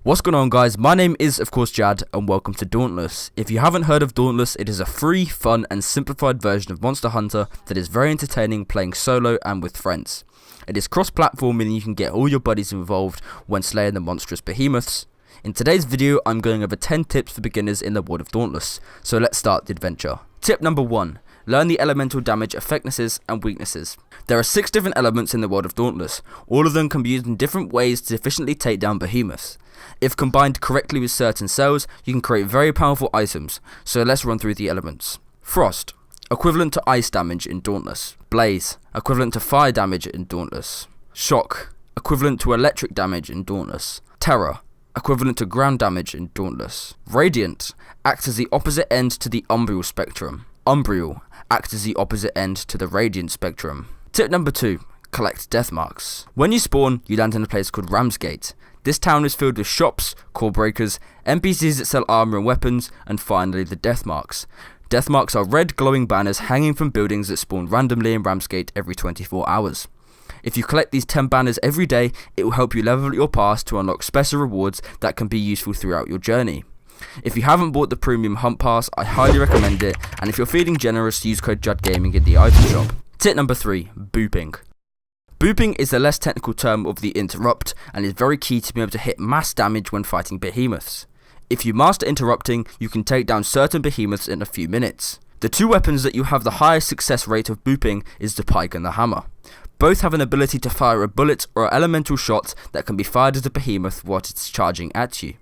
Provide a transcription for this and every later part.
What's going on, guys? My name is of course Jad and welcome to Dauntless. If you haven't heard of Dauntless, it is a free, fun and simplified version of Monster Hunter that is very entertaining playing solo and with friends. It is cross-platform, meaning you can get all your buddies involved when slaying the monstrous behemoths. In today's video, I'm going over 10 tips for beginners in the world of Dauntless, so let's start the adventure. Tip number 1. Learn the elemental damage effectiveness and weaknesses. There are 6 different elements in the world of Dauntless. All of them can be used in different ways to efficiently take down behemoths. If combined correctly with certain cells, you can create very powerful items, so let's run through the elements. Frost, equivalent to ice damage in Dauntless. Blaze, equivalent to fire damage in Dauntless. Shock, equivalent to electric damage in Dauntless. Terror, equivalent to ground damage in Dauntless. Radiant, acts as the opposite end to the umbral spectrum. Umbral, acts as the opposite end to the radiant spectrum. Tip number 2. Collect DEATHMARKS. When you spawn, you land in a place called Ramsgate. This town is filled with shops, core breakers, NPCs that sell armor and weapons, and finally the DEATHMARKS. DEATHMARKS are red glowing banners hanging from buildings that spawn randomly in Ramsgate every 24 hours. If you collect these 10 banners every day, it will help you level up your pass to unlock special rewards that can be useful throughout your journey. If you haven't bought the premium hunt pass, I highly recommend it, and if you're feeling generous, use code JUDGAMING in the item shop. Tip number 3. Booping. Booping is the less technical term of the interrupt, and is very key to being able to hit mass damage when fighting behemoths. If you master interrupting, you can take down certain behemoths in a few minutes. The 2 weapons that you have the highest success rate of booping is the pike and the hammer. Both have an ability to fire a bullet or elemental shot that can be fired at a behemoth while it's charging at you.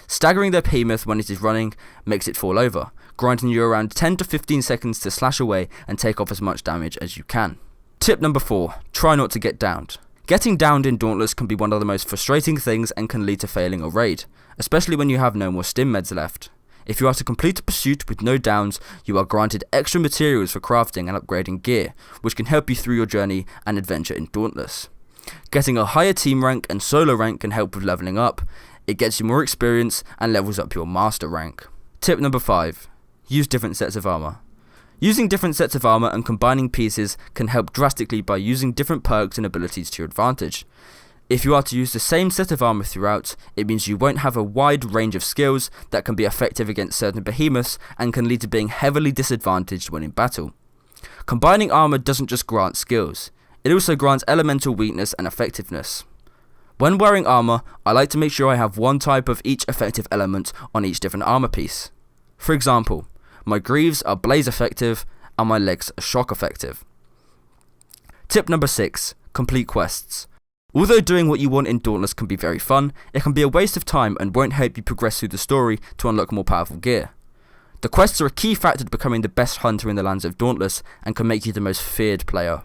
Staggering the behemoth when it is running makes it fall over, granting you around 10 to 15 seconds to slash away and take off as much damage as you can. Tip number 4. Try not to get downed. Getting downed in Dauntless can be one of the most frustrating things and can lead to failing a raid, especially when you have no more stim meds left. If you are to complete a pursuit with no downs, you are granted extra materials for crafting and upgrading gear, which can help you through your journey and adventure in Dauntless. Getting a higher team rank and solo rank can help with leveling up. It gets you more experience and levels up your master rank. Tip number 5. Use different sets of armor. Using different sets of armor and combining pieces can help drastically by using different perks and abilities to your advantage. If you are to use the same set of armor throughout, it means you won't have a wide range of skills that can be effective against certain behemoths and can lead to being heavily disadvantaged when in battle. Combining armor doesn't just grant skills, it also grants elemental weakness and effectiveness. When wearing armor, I like to make sure I have one type of each effective element on each different armor piece. For example, my greaves are blaze effective and my legs are shock effective. Tip number 6. Complete quests. Although doing what you want in Dauntless can be very fun, it can be a waste of time and won't help you progress through the story to unlock more powerful gear. The quests are a key factor to becoming the best hunter in the lands of Dauntless and can make you the most feared player.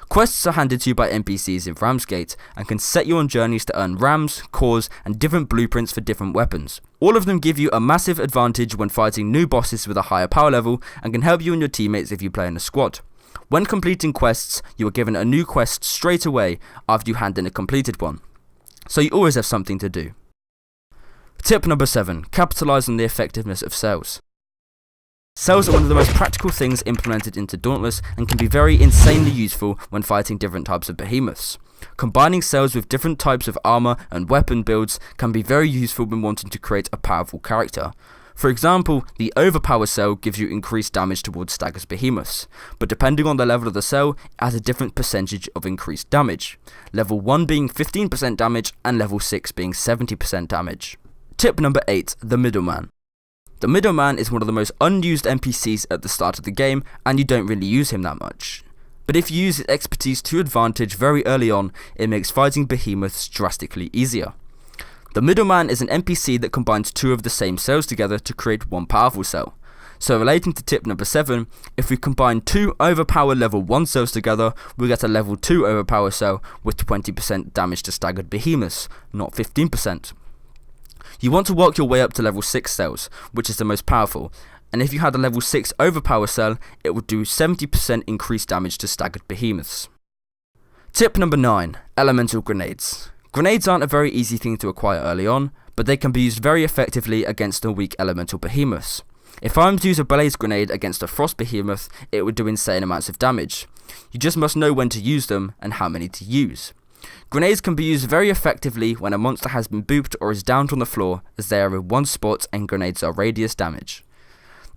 Quests are handed to you by NPCs in Ramsgate and can set you on journeys to earn rams, cores and different blueprints for different weapons. All of them give you a massive advantage when fighting new bosses with a higher power level and can help you and your teammates if you play in a squad. When completing quests, you are given a new quest straight away after you hand in a completed one, so you always have something to do. Tip number 7. Capitalize on the effectiveness of cells. Cells are one of the most practical things implemented into Dauntless and can be very insanely useful when fighting different types of behemoths. Combining cells with different types of armor and weapon builds can be very useful when wanting to create a powerful character. For example, the overpower cell gives you increased damage towards staggered behemoths, but depending on the level of the cell, it has a different percentage of increased damage. Level 1 being 15% damage and level 6 being 70% damage. Tip number 8. The Middleman. The Middleman is one of the most unused NPCs at the start of the game, and you don't really use him that much. But if you use his expertise to advantage very early on, it makes fighting behemoths drastically easier. The Middleman is an NPC that combines 2 of the same cells together to create one powerful cell. So relating to tip number 7, if we combine 2 overpower level 1 cells together, we get a level 2 overpower cell with 20% damage to staggered behemoths, not 15%. You want to work your way up to level 6 cells, which is the most powerful, and if you had a level 6 overpower cell, it would do 70% increased damage to staggered behemoths. Tip number 9. Elemental grenades. Grenades aren't a very easy thing to acquire early on, but they can be used very effectively against the weak elemental behemoths. If I am to use a blaze grenade against a frost behemoth, it would do insane amounts of damage. You just must know when to use them and how many to use. Grenades can be used very effectively when a monster has been booped or is downed on the floor, as they are in one spot and grenades are radius damage.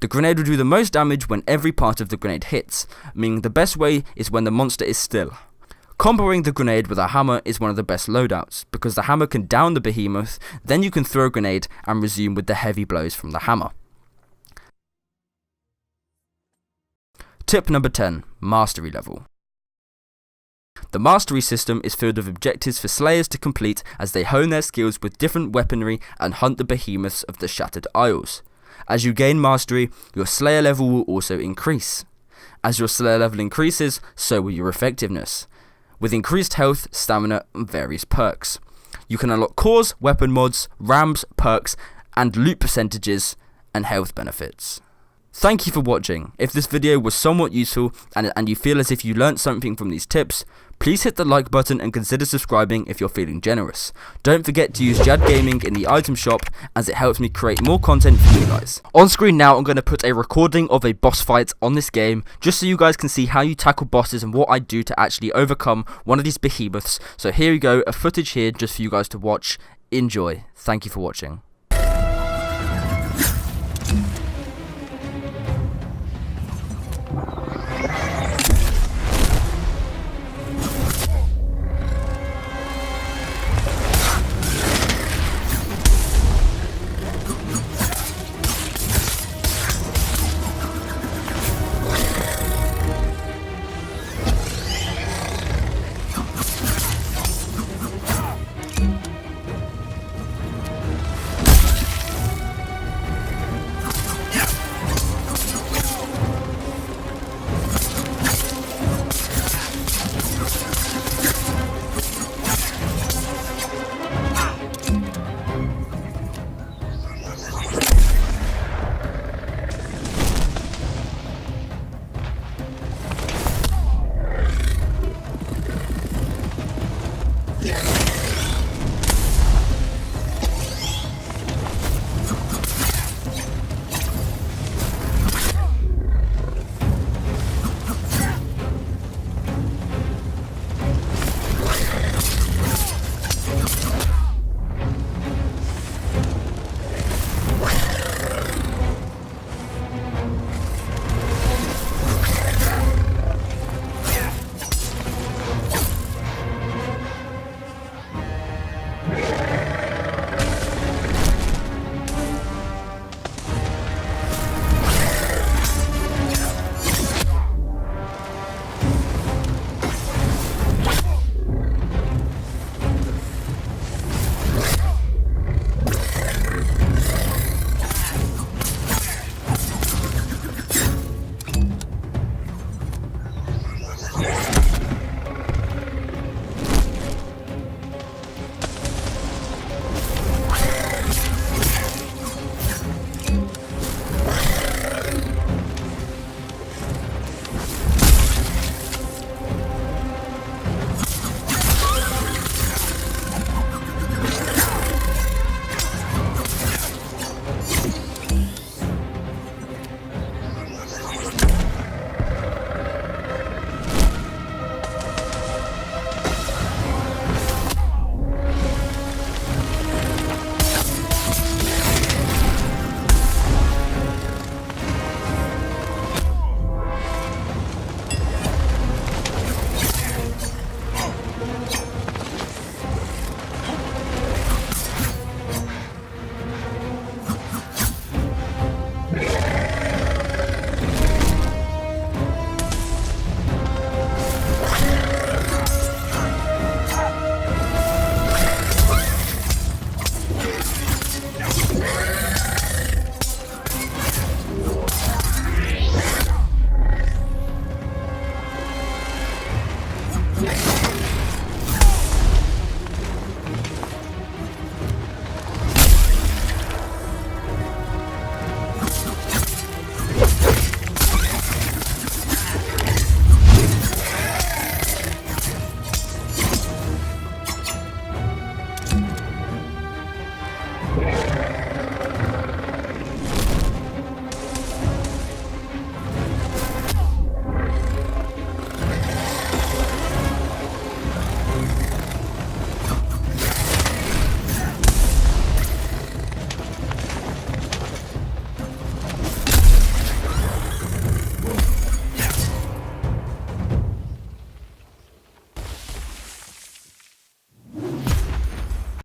The grenade will do the most damage when every part of the grenade hits, meaning the best way is when the monster is still. Comboing the grenade with a hammer is one of the best loadouts, because the hammer can down the behemoth, then you can throw a grenade and resume with the heavy blows from the hammer. Tip number 10, Mastery Level. The Mastery system is filled with objectives for Slayers to complete as they hone their skills with different weaponry and hunt the behemoths of the Shattered Isles. As you gain Mastery, your Slayer level will also increase. As your Slayer level increases, so will your effectiveness, with increased health, stamina, and various perks. You can unlock cores, weapon mods, rams, perks, and loot percentages and health benefits. Thank you for watching. If this video was somewhat useful and you feel as if you learnt something from these tips, please hit the like button and consider subscribing if you're feeling generous. Don't forget to use Jad Gaming in the item shop, as it helps me create more content for you guys. On screen now, I'm going to put a recording of a boss fight on this game, just so you guys can see how you tackle bosses and what I do to actually overcome one of these behemoths. So here we go, a footage here just for you guys to watch. Enjoy. Thank you for watching. Yeah.